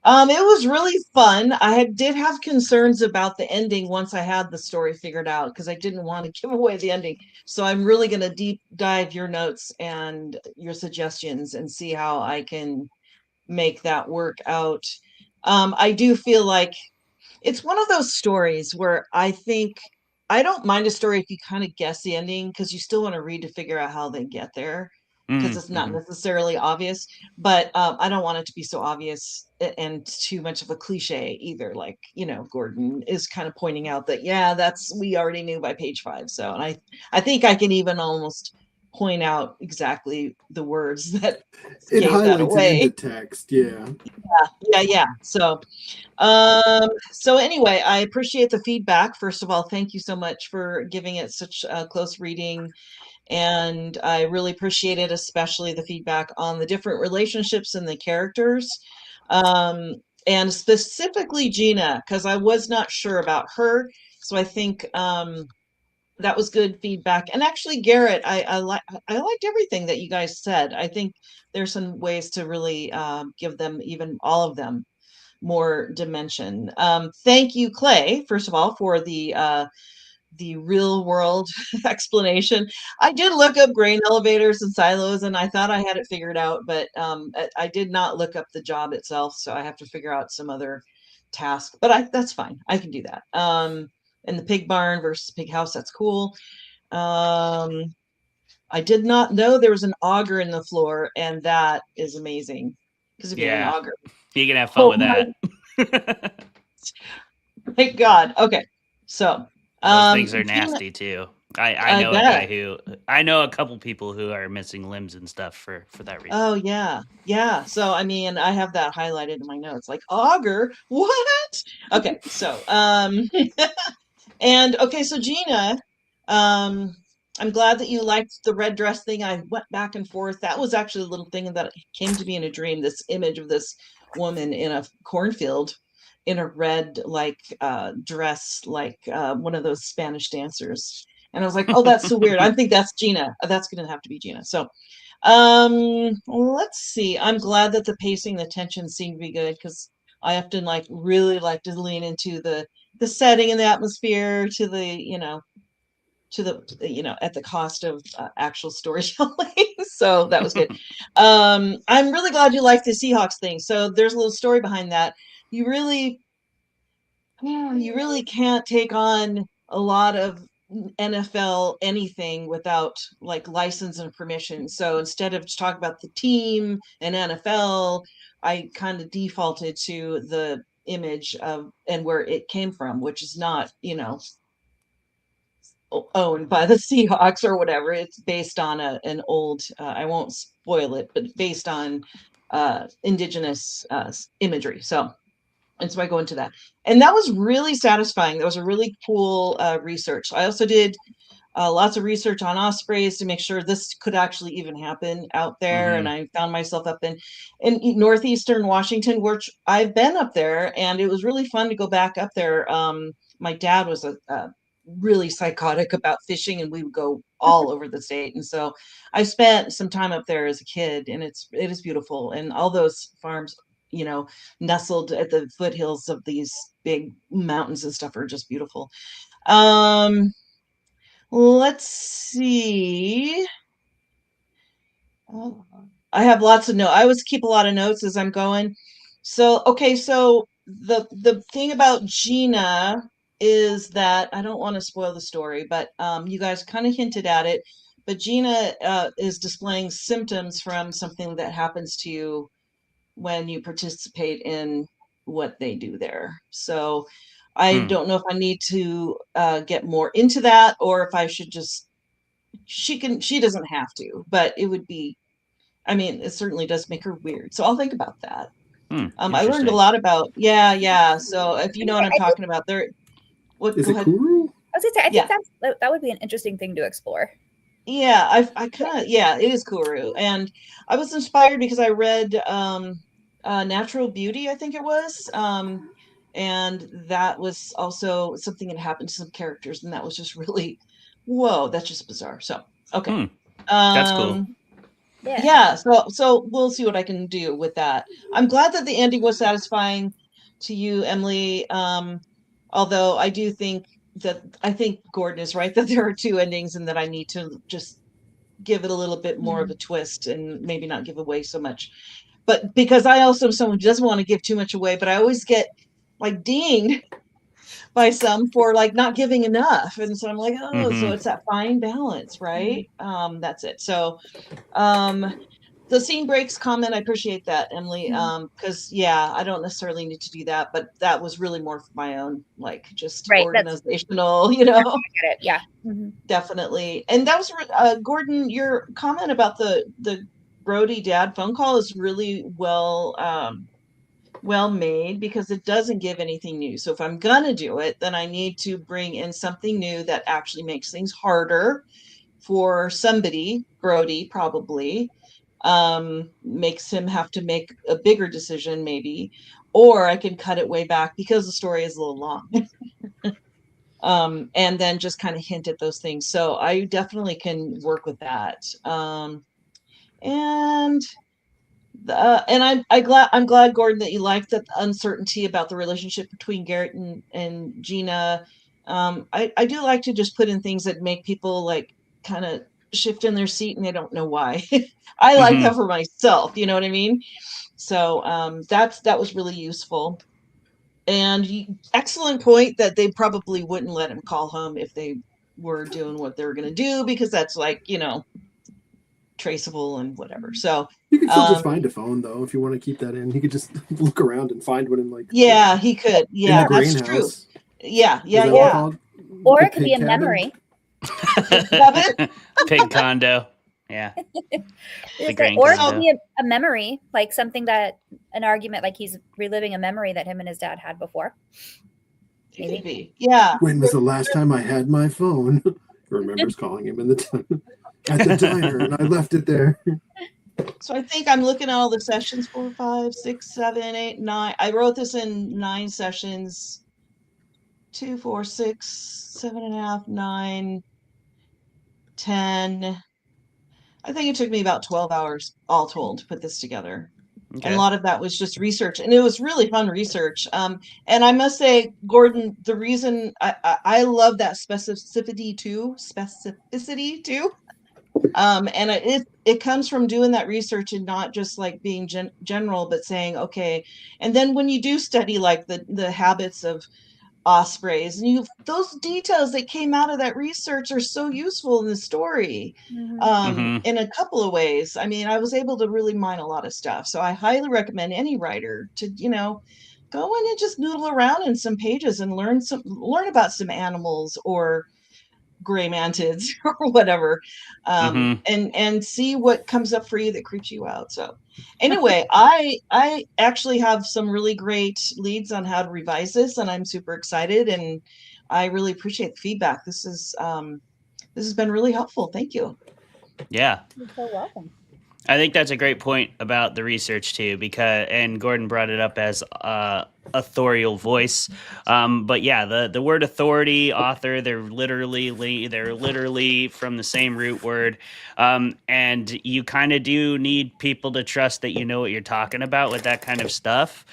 It was really fun. Did have concerns about the ending once I had the story figured out, because I didn't want to give away the ending. So I'm really going to deep dive your notes and your suggestions and see how I can make that work out. I do feel like it's one of those stories where I think I don't mind a story if you kind of guess the ending, because you still want to read to figure out how they get there, because it's not necessarily obvious, but I don't want it to be so obvious and too much of a cliche either. Like, Gordon is kind of pointing out that, we already knew by page 5. So, and I think I can even almost point out exactly the words that it gave highlights that away. It in the text. Yeah. So, so anyway, I appreciate the feedback. First of all, thank you so much for giving it such a close reading. And I really appreciate it, especially the feedback on the different relationships and the characters. And specifically Gina, because I was not sure about her. So I think that was good feedback. And actually, Garrett, I liked everything that you guys said. I think there's some ways to really give them, even all of them, more dimension. Thank you, Clay, first of all, for the the real world explanation. I did look up grain elevators and silos, and I thought I had it figured out, but I did not look up the job itself, so I have to figure out some other task. But that's fine. I can do that. And the pig barn versus pig house, that's cool. I did not know there was an auger in the floor, and that is amazing. Because if you have an auger, you can have fun with that. Thank God. Okay, so those things are nasty too. I know I know a couple people who are missing limbs and stuff for that reason. Oh yeah. So I mean, I have that highlighted in my notes. Like auger, what? Okay, so and okay, so Gina, I'm glad that you liked the red dress thing. I went back and forth. That was actually a little thing that came to me in a dream. This image of this woman in a cornfield in a red dress, like one of those Spanish dancers. And I was like, oh, that's so weird. I think that's Gina. That's going to have to be Gina. So let's see. I'm glad that the pacing, the tension seemed to be good, because I often really like to lean into the setting and the atmosphere to the, at the cost of actual storytelling. So that was good. I'm really glad you liked the Seahawks thing. So there's a little story behind that. You really can't take on a lot of NFL anything without license and permission. So instead of just talking about the team and NFL, I kind of defaulted to the image of and where it came from, which is not, owned by the Seahawks or whatever. It's based on an old, I won't spoil it, but based on indigenous imagery. And so I go into that. And that was really satisfying. That was a really cool research. I also did lots of research on ospreys to make sure this could actually even happen out there. Mm-hmm. And I found myself up in northeastern Washington, which I've been up there, and it was really fun to go back up there. My dad was a really psychotic about fishing, and we would go all over the state. And so I spent some time up there as a kid, and it is beautiful. And all those farms, nestled at the foothills of these big mountains and stuff, are just beautiful. Let's see. I have lots of notes. I always keep a lot of notes as I'm going. So, okay. So the thing about Gina is that I don't want to spoil the story, but you guys kind of hinted at it. But Gina is displaying symptoms from something that happens to you when you participate in what they do there. So I don't know if I need to get more into that, or if I should just, she doesn't have to, but it would be, it certainly does make her weird. So I'll think about that. I learned a lot about, So if you know what I'm talking about, there. What is it Kuru? I was gonna say, I think that would be an interesting thing to explore. Yeah, I kind of, it is Kuru. And I was inspired because I read Natural Beauty, I think it was. And that was also something that happened to some characters, and that was just really, whoa, that's just bizarre. So, okay. That's cool. Yeah, so we'll see what I can do with that. I'm glad that the ending was satisfying to you, Emily. Although I do think Gordon is right that there are two endings, and that I need to just give it a little bit more of a twist and maybe not give away so much. But because I also am someone who doesn't want to give too much away, but I always get dinged by some for not giving enough. And so I'm like, so it's that fine balance, right? That's it. So the scene breaks comment, I appreciate that, Emily. Because I don't necessarily need to do that, but that was really more for my own, just organizational, I get it. Yeah. Definitely. And that was Gordon, your comment about the Brody dad phone call is really well made, because it doesn't give anything new. So if I'm gonna do it, then I need to bring in something new that actually makes things harder for somebody, Brody probably, makes him have to make a bigger decision maybe, or I can cut it way back because the story is a little long. And then just kind of hint at those things. So I definitely can work with that. And I'm glad, Gordon, that you liked the uncertainty about the relationship between Garrett and Gina. I do like to just put in things that make people like kind of shift in their seat and they don't know why. I like that for myself, you know what I mean? So that was really useful. And excellent point that they probably wouldn't let him call home if they were doing what they were going to do, because that's like, traceable and whatever. So you can still just find a phone though if you want to keep that in. He could just look around and find one in like he could. Yeah, in the that's greenhouse. true. Yeah. Or The it could be a pig memory. Pig condo. Yeah. Or it could be a memory, like something that an argument, like he's reliving a memory that him and his dad had before. Maybe. It could be. Yeah. When was the last time I had my phone? He remembers calling him at the diner, and I left it there. So I think I'm looking at all the sessions: 4, 5, 6, 7, 8, 9. I wrote this in 9 sessions. 2, 4, 6, 7.5, 9, 10. I think it took me about 12 hours all told to put this together. Okay. And a lot of that was just research, and it was really fun research. And I must say, Gordon, the reason I love that specificity too. And it comes from doing that research and not just like being general, but saying, okay. And then when you do study like the habits of ospreys, and those details that came out of that research are so useful in the story. In a couple of ways. I mean, I was able to really mine a lot of stuff. So I highly recommend any writer to, go in and just noodle around in some pages and learn about some animals or gray mantids or whatever, and see what comes up for you that creeps you out. So anyway, I actually have some really great leads on how to revise this, and I'm super excited, and I really appreciate the feedback. This has been really helpful. Thank you. Yeah. You're so welcome. I think that's a great point about the research too, and Gordon brought it up as authorial voice. But yeah, the word authority, author, they're literally from the same root word. And you kind of do need people to trust that you know what you're talking about with that kind of stuff.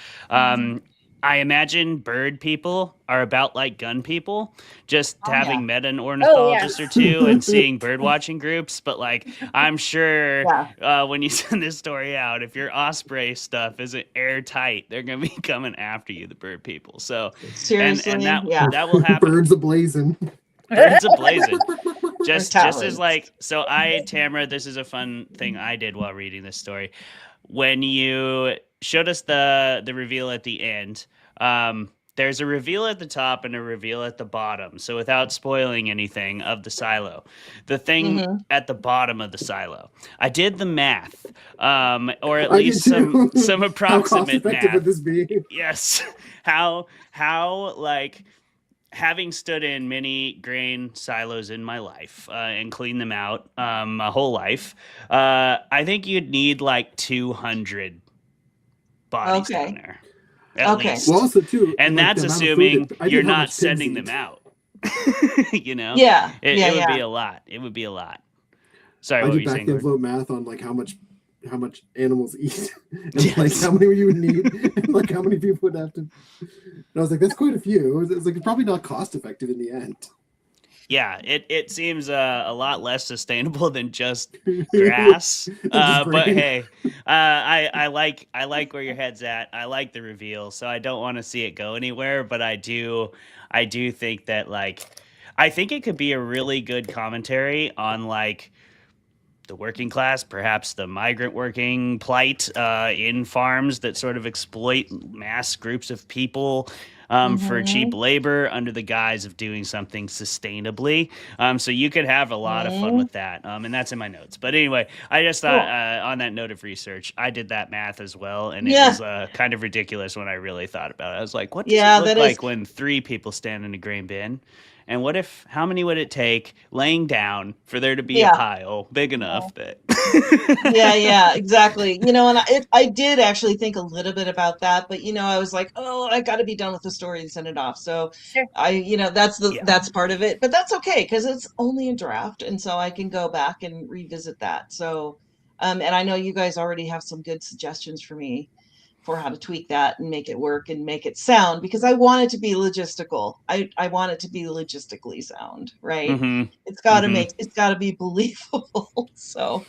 I imagine bird people are about like gun people, just having met an ornithologist or two and seeing bird watching groups. But like, I'm sure when you send this story out, if your osprey stuff isn't airtight, they're going to be coming after you, the bird people. So seriously, and that will happen. Birds ablazing. Birds ablazing. Just as like, so Tamara, this is a fun thing I did while reading this story. When you showed us the reveal at the end, there's a reveal at the top and a reveal at the bottom. So without spoiling anything of the silo, the thing at the bottom of the silo, I did the math, or at least some approximate math. How cost-effective would this be? Yes. How like, having stood in many grain silos in my life and cleaned them out my whole life, I think you'd need like 200 bodies down there. At least. Well, also too, and like that's assuming you're not sending them out. Yeah. It would be a lot. It would be a lot. Sorry, I what were did you back saying? the envelope math on like how much animals eat, and like how many you would need, and like how many people would have to. And I was like, that's quite a few. It was like it's probably not cost effective in the end. Yeah, it seems a lot less sustainable than just grass. But hey, I like where your head's at. I like the reveal, so I don't want to see it go anywhere. But I do think that like, I think it could be a really good commentary on like the working class, perhaps the migrant working plight in farms that sort of exploit mass groups of people for cheap labor under the guise of doing something sustainably. So you could have a lot of fun with that. And that's in my notes. But anyway, I just thought on that note of research, I did that math as well. And it was kind of ridiculous when I really thought about it. I was like, what does it look like when 3 people stand in a grain bin? And how many would it take laying down for there to be a pile big enough that... yeah, exactly. And I did actually think a little bit about that, but I was like, oh, I got to be done with the story and send it off. So that's part of it, but that's okay because it's only a draft, and so I can go back and revisit that. So, and I know you guys already have some good suggestions for me. for how to tweak that and make it work and make it sound, because I want it to be logistical. I want it to be logistically sound, right? Mm-hmm. It's got to it's got to be believable. So,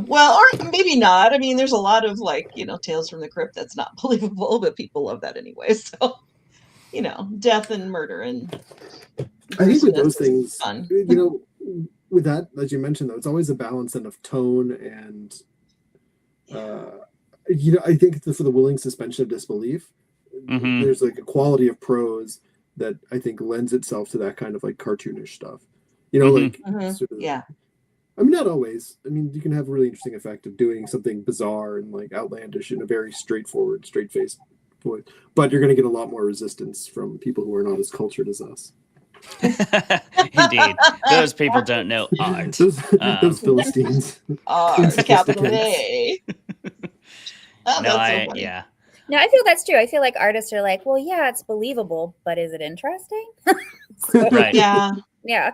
well, or maybe not. I mean, there's a lot of like, Tales from the Crypt that's not believable, but people love that anyway. So, death and murder and I think with gruesomeness those is things, fun. with that, as you mentioned, though, it's always a balance then of tone and, I think for the willing suspension of disbelief, there's like a quality of prose that I think lends itself to that kind of like cartoonish stuff. Like sort of, Yeah. I mean, not always. I mean, you can have a really interesting effect of doing something bizarre and like outlandish in a very straightforward, straight-faced voice, but you're going to get a lot more resistance from people who are not as cultured as us. Indeed, those people don't know art. those Philistines. Art, capital A. No, No, I feel that's true. I feel like artists are like, well, yeah, it's believable, but is it interesting? Right. Yeah. Yeah.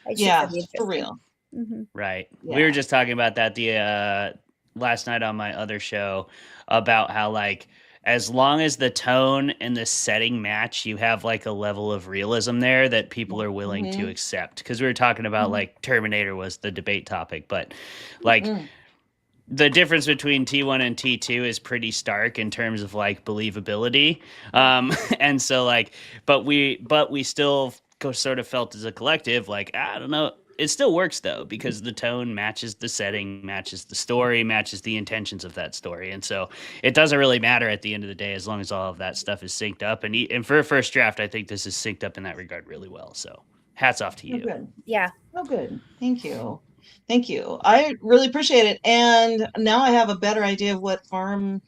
Yeah, for real. Mm-hmm. Right. Yeah. We were just talking about that the last night on my other show about how like as long as the tone and the setting match, you have like a level of realism there that people are willing to accept. Because we were talking about like Terminator was the debate topic, but like the difference between T1 and T2 is pretty stark in terms of like believability. And so like, but we still sort of felt as a collective, like, I don't know. It still works though, because the tone matches the setting, matches the story, matches the intentions of that story. And so it doesn't really matter at the end of the day, as long as all of that stuff is synced up. And for a first draft, I think this is synced up in that regard really well. So hats off to you. Oh, good. Yeah. Oh, good. Thank you. Thank you. I really appreciate it. And now I have a better idea of what farms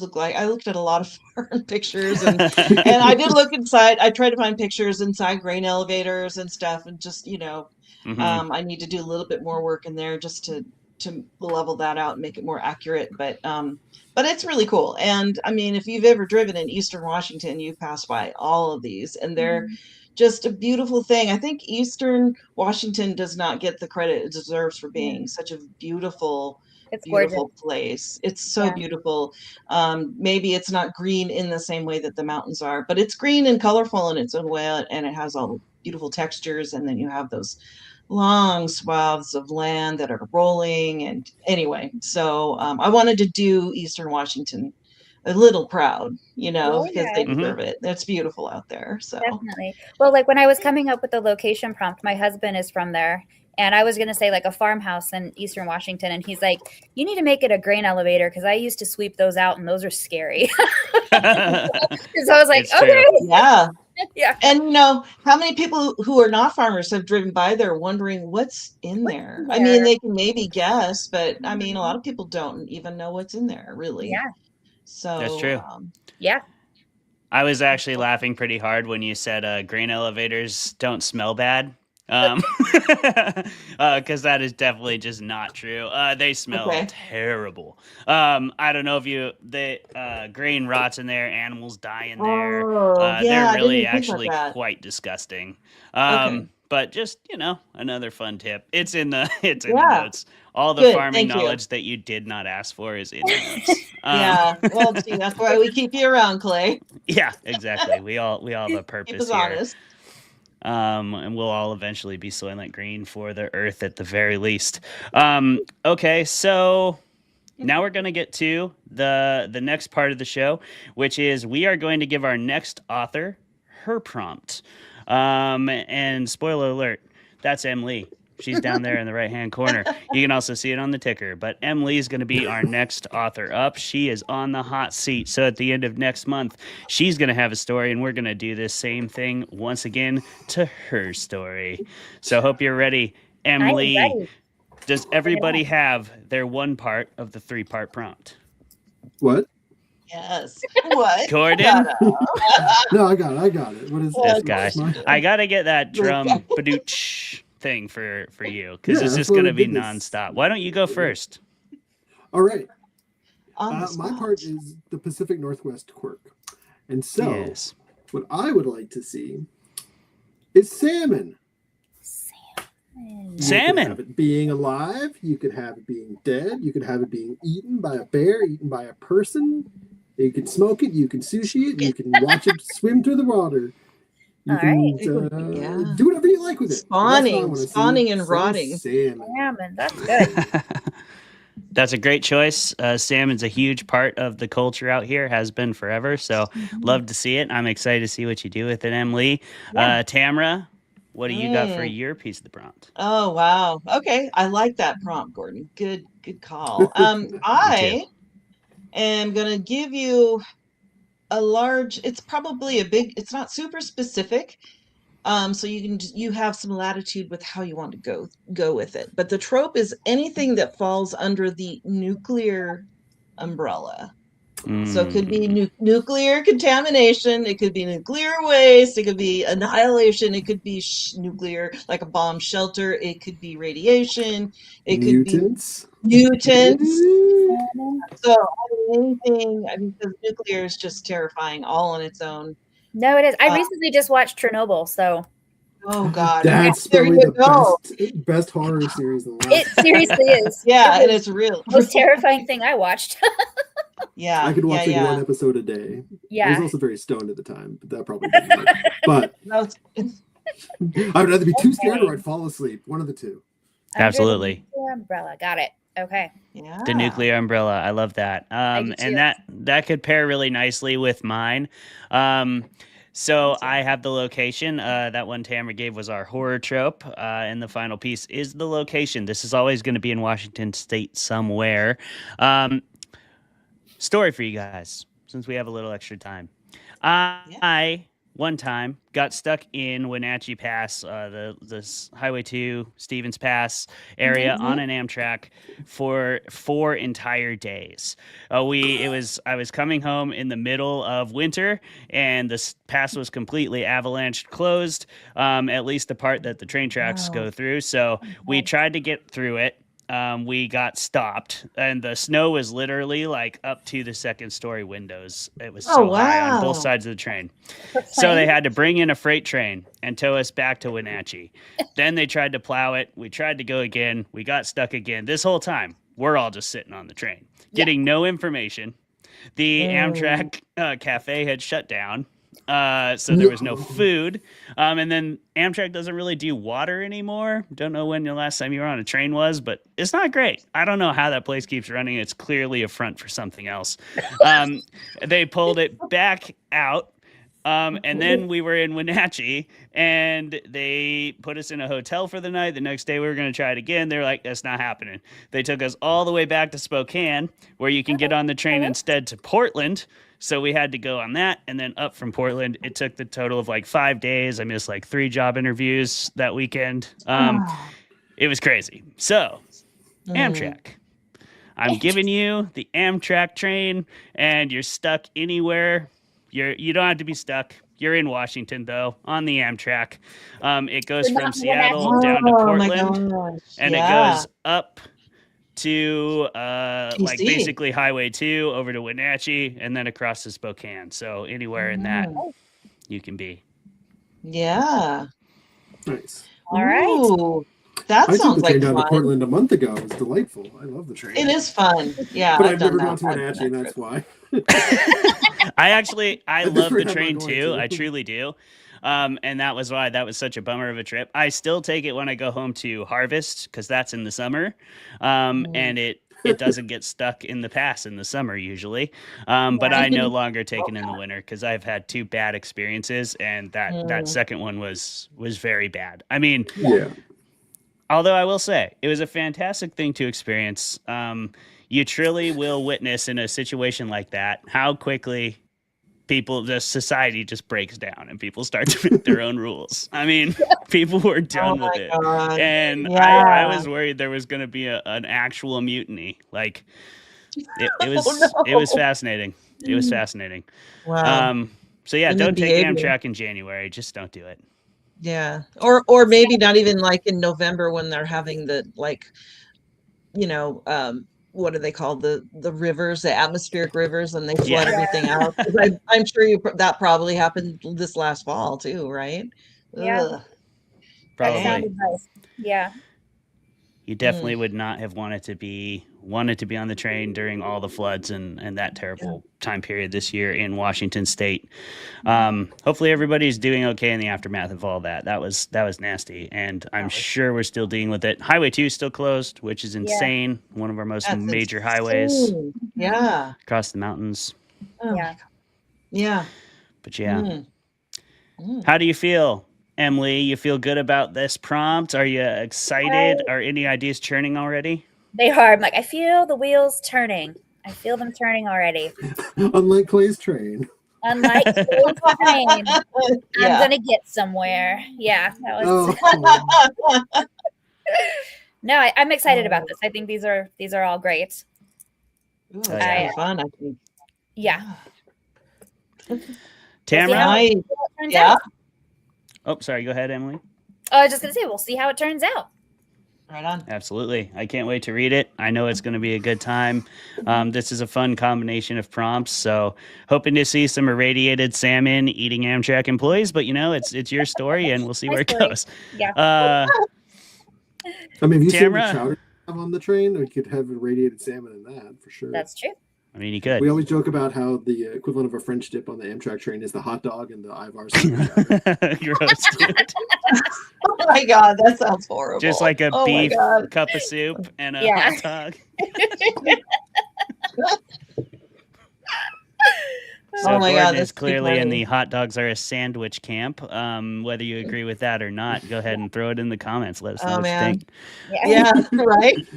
look like. I looked at a lot of farm pictures and I did look inside. I tried to find pictures inside grain elevators and stuff. And just, I need to do a little bit more work in there just to level that out and make it more accurate. But it's really cool. And I mean, if you've ever driven in Eastern Washington, you pass by all of these and they're just a beautiful thing. I think Eastern Washington does not get the credit it deserves for being such a beautiful place. It's so beautiful. Maybe it's not green in the same way that the mountains are, but it's green and colorful in its own way, and it has all the beautiful textures. And then you have those long swaths of land that are rolling. And anyway, so I wanted to do Eastern Washington a little proud, because they deserve it. That's beautiful out there. So definitely. Well, like when I was coming up with the location prompt, my husband is from there. And I was going to say like a farmhouse in Eastern Washington. And he's like, you need to make it a grain elevator, because I used to sweep those out and those are scary. So I was like, okay. Yeah. Yeah. And how many people who are not farmers have driven by there wondering what's in there? I mean, they can maybe guess, but I mean, a lot of people don't even know what's in there, really. Yeah. So that's true. Yeah. I was actually laughing pretty hard when you said grain elevators don't smell bad. Because that is definitely just not true. They smell terrible. I don't know if the grain rots in there, animals die in there. They're really actually quite disgusting. But just another fun tip. It's in the notes. All the farming knowledge that you did not ask for is in the notes. Well, see, that's why we keep you around, Clay. Yeah, exactly. We all have a purpose keep us here. Honest. And we'll all eventually be Soylent Green for the earth at the very least. Okay, so now we're going to get to the next part of the show, which is we are going to give our next author her prompt. And spoiler alert, that's Emily. She's down there in the right-hand corner. You can also see it on the ticker. But Emily is going to be our next author up. She is on the hot seat. So at the end of next month, she's going to have a story, and we're going to do this same thing once again to her story. So hope you're ready. Emily, ready. Does everybody have their one part of the 3-part prompt? What? Yes. What? Gordon? No, I got it. What is this guy? I got to get that drum badooch thing for you, because it's just going to be nonstop. Why don't you go first? All right. My part is the Pacific Northwest quirk. And so what I would like to see is salmon. Salmon. You could have it being alive. You could have it being dead. You could have it being eaten by a bear, eaten by a person. You can smoke it. You can sushi it. You can watch it swim through the water. You All can right. do whatever you like with it. Spawning and rotting. Salmon, that's good. That's a great choice. Salmon's a huge part of the culture out here, has been forever. So love to see it. I'm excited to see what you do with it, Emily. Yeah. Tamara, what do you got for your piece of the prompt? Oh, wow. Okay. I like that prompt, Gordon. Good call. I am going to give you a large, it's probably a big, it's not super specific. So you have some latitude with how you want to go with it. But the trope is anything that falls under the nuclear umbrella. So it could be nuclear contamination, it could be nuclear waste, it could be annihilation, it could be nuclear, like a bomb shelter, it could be radiation, it could be mutants. So anything, because nuclear is just terrifying all on its own. No, it is. I recently just watched Chernobyl, so. Oh God, that's probably the best horror series in the world. It seriously is. Yeah, and it's real. Most terrifying thing I watched. Yeah, I could watch one episode a day. Yeah, I was also very stoned at the time, but that probably didn't help. But I would either be too scared or I'd fall asleep. One of the two. Absolutely. Umbrella, got it. Okay. Yeah. The nuclear umbrella. I love that. And that could pair really nicely with mine. So I have the location. That one Tamara gave was our horror trope. And the final piece is the location. This is always going to be in Washington State somewhere. Story for you guys, since we have a little extra time. I one time got stuck in Wenatchee Pass, this Highway 2 Stevens Pass area on an Amtrak for 4 entire days. I was coming home in the middle of winter, and the pass was completely avalanched closed, at least the part that the train tracks go through. So we tried to get through it. We got stopped, and the snow was literally like up to the second story windows. It was so high on both sides of the train. So they had to bring in a freight train and tow us back to Wenatchee. Then they tried to plow it. We tried to go again. We got stuck again. This whole time, we're all just sitting on the train, getting no information. The Amtrak cafe had shut down. So there was no food. And then Amtrak doesn't really do water anymore. Don't know when the last time you were on a train was, but it's not great. I don't know how that place keeps running. It's clearly a front for something else. They pulled it back out. And then we were in Wenatchee, and they put us in a hotel for the night. The next day we were going to try it again. They're like, that's not happening. They took us all the way back to Spokane, where you can get on the train instead to Portland. So we had to go on that, and then up from Portland. It took the total of like 5 days. I missed like 3 job interviews that weekend. It was crazy. So Amtrak. I'm giving you the Amtrak train, and you're stuck anywhere. You don't have to be stuck. You're in Washington, though, on the Amtrak. It goes from Seattle down to Portland, and it goes up to like basically Highway 2 over to Wenatchee, and then across to Spokane. So anywhere in that you can be. Yeah. Nice. All right. Ooh, that sounds like fun. I took the train down to Portland a month ago. It was delightful. I love the train. It is fun. Yeah. But I've never gone to Wenatchee, and that's why. I love the train too. I truly do. And that was why that was such a bummer of a trip. I still take it when I go home to Harvest, because that's in the summer. And it doesn't get stuck in the pass in the summer usually. But I no longer take it in the winter, because I've had 2 bad experiences, and that second one was very bad. I mean, although I will say it was a fantastic thing to experience. You truly will witness in a situation like that how quickly the society just breaks down and people start to make their own rules. I mean, people were done with it. God. And I was worried there was going to be an actual mutiny. Like it was fascinating. It was fascinating. Wow. So yeah, don't take Amtrak in January. Just don't do it. Yeah. Or maybe not even like in November when they're having the what do they call the rivers, the atmospheric rivers, and they flood everything out. I'm sure that probably happened this last fall too, right? Yeah. Probably. sound advice. Yeah. You definitely would not have wanted to be on the train during all the floods and that terrible time period this year in Washington State. Hopefully everybody's doing okay in the aftermath of all that. That was nasty, and I'm sure we're still dealing with it. Highway 2 is still closed, which is insane. One of our most That's major insane. highways Yeah. across the mountains. Oh, Yeah. yeah. But yeah. How do you feel, Emily? You feel good about this prompt? Are you excited? Are any ideas churning already? They are. I'm like, I feel the wheels turning. I feel them turning already. Unlike Clay's train. Unlike Clay's train, I'm Yeah. gonna get somewhere. Yeah, that was. No, I'm excited about this. I think these are all great. Ooh, Oh, it's yeah. kind of fun, I think. Yeah. Tamara? Nice. Turns Yeah. out. Oh, sorry. Go ahead, Emily. I was just gonna say, we'll see how it turns out. Right on. Absolutely. I can't wait to read it. I know it's going to be a good time. This is a fun combination of prompts. So hoping to see some irradiated salmon eating Amtrak employees, but it's your story and we'll see where it goes. Yeah. I mean, if you see the Tamara? chowder you have on the train, we could have irradiated salmon in that for sure. That's true. I mean, you could. We always joke about how the equivalent of a French dip on the Amtrak train is the hot dog and the Ivar's. Gross, dude. Oh my God, that sounds horrible. Just like a Oh my beef God. cup of soup and a Yeah. hot dog. So Oh my Gordon God, is that's too clearly in funny. the hot dogs are a sandwich camp. Whether you agree with that or not, go ahead and throw it in the comments. Let us know Oh, what man. you think. Yeah, right?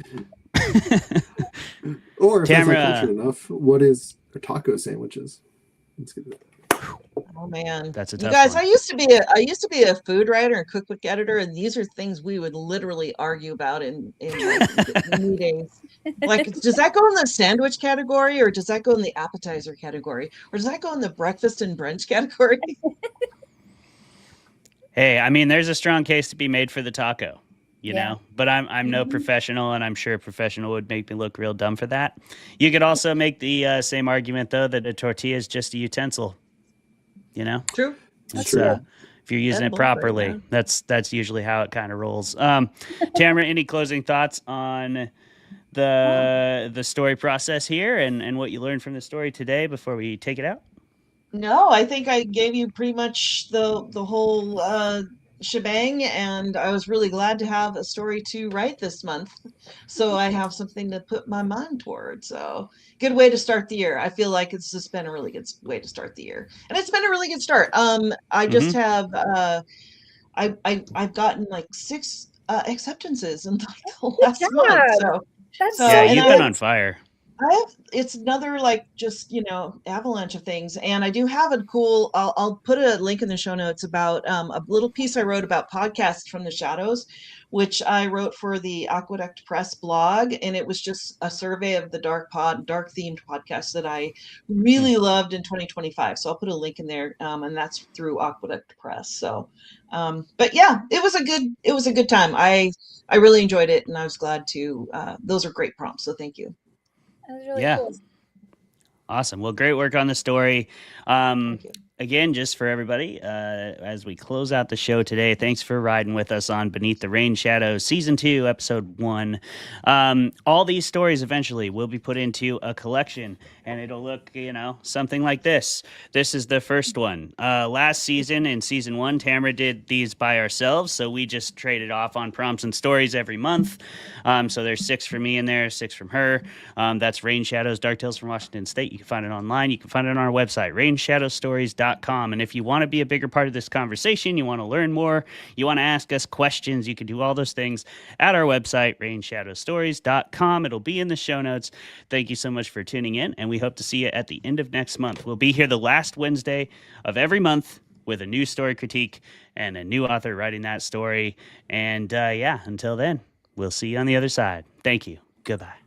Or if that's Tamara. not cultured enough, what is taco sandwiches? Let's get that. Oh man, That's a you tough guys. one. I used to be a food writer and cookbook editor, and these are things we would literally argue about in like, meetings. Like, does that go in the sandwich category, or does that go in the appetizer category, or does that go in the breakfast and brunch category? Hey, I mean, there's a strong case to be made for the taco, you Yeah. know, but I'm no professional, and I'm sure a professional would make me look real dumb for that. You could also make the same argument, though, that a tortilla is just a utensil, you know? True. That's true. if you're using it Edible, right, properly, yeah. that's usually how it kind of rolls. Tamara, any closing thoughts on the story process here and what you learned from the story today before we take it out? No, I think I gave you pretty much the whole shebang, and I was really glad to have a story to write this month, so I have something to put my mind toward. So good way to start the year. I feel like it's just been a really good way to start the year, and it's been a really good start. I just have I've gotten like 6 acceptances in like the last job. month. So That's So- Yeah, and you've I- been on fire. it's another like just avalanche of things, and I do have a cool. I'll put a link in the show notes about a little piece I wrote about podcasts from the shadows, which I wrote for the Aqueduct Press blog, and it was just a survey of the dark themed podcasts that I really loved in 2025. So I'll put a link in there, and that's through Aqueduct Press. So, but yeah, it was a good time. I really enjoyed it, and I was glad to. Those are great prompts, so thank you. That was really Yeah. cool. Awesome. Well, great work on the story. Thank you. Again, just for everybody, as we close out the show today, thanks for riding with us on Beneath the Rain Shadows, Season 2, Episode 1. All these stories eventually will be put into a collection, and it'll look, something like this. This is the first one. Last season, in Season 1, Tamara did these by ourselves, so we just traded off on prompts and stories every month. So there's 6 from me in there, 6 from her. That's Rain Shadows, Dark Tales from Washington State. You can find it online. You can find it on our website, rainshadowstories.com. And if you want to be a bigger part of this conversation, you want to learn more, you want to ask us questions, you can do all those things at our website, rainshadowstories.com. It'll be in the show notes. Thank you so much for tuning in, and we hope to see you at the end of next month. We'll be here the last Wednesday of every month with a new story critique and a new author writing that story. And until then, we'll see you on the other side. Thank you. Goodbye.